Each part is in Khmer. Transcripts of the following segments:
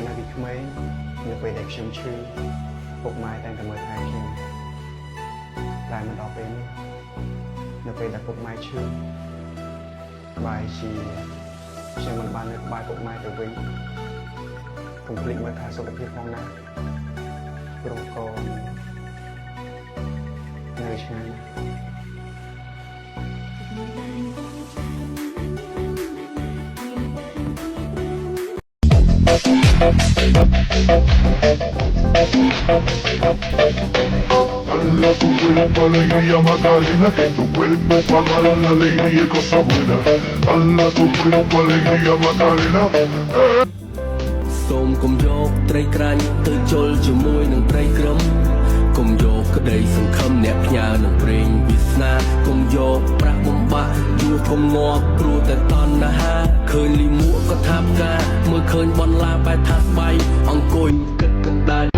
នៅពីក្មេងនៅពេលដែលខ្ញុំឈឺពុកម៉ែតែងតែមើលថែខ្ញុំតែមិនដល់ពេលនេះនៅពេលដែលពុកម៉ែឈឺបែរជាខ្ញុំមិនបាននៅក្បែរពុកម៉ែទៅវិញកុំភ្លេចមើលថែសុខភាពផងណាព្រោះកូននៅឆ្ងាយDala tu cuerpo alegría Macarena, tu cuerpo para dar la alegría y cosas buenas. Dala tu cuerpo alegría Macarena. សូមកុំយកត្រីក្រាញ់ទៅជុលជាមួយនឹងត្រីក្រឹមកុំយកក្តីសង្ឃឹមអ្នកផ្ញើនឹងព្រេងវាសនាកុំយកប្រាក់បំបាក់យួរកុំងាប់ព្រោះតែតណ្ហាឃើញលីមួកក៏ថាផ្កាមើលឃើញបនឡាបែបថាស្បៃអង្គុយគិតកណ្ដាល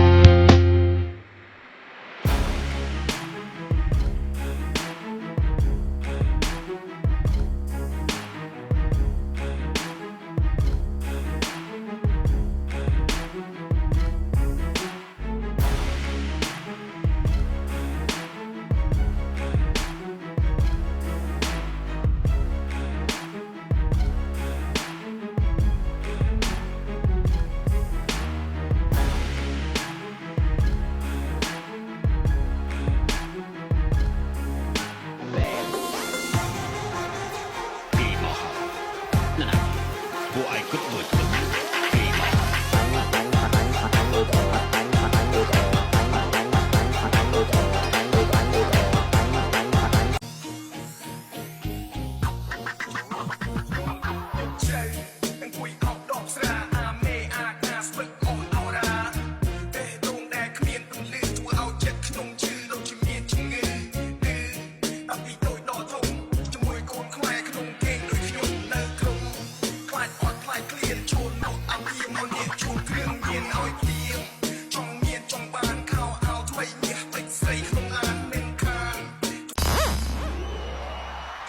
ពួកឯងគិតដូចខ្ញុំ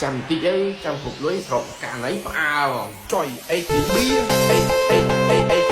ចាំតិចអីចាំគ្រប់លុយស្រុកកាណៃផ្អើចុយអីទីបៀអី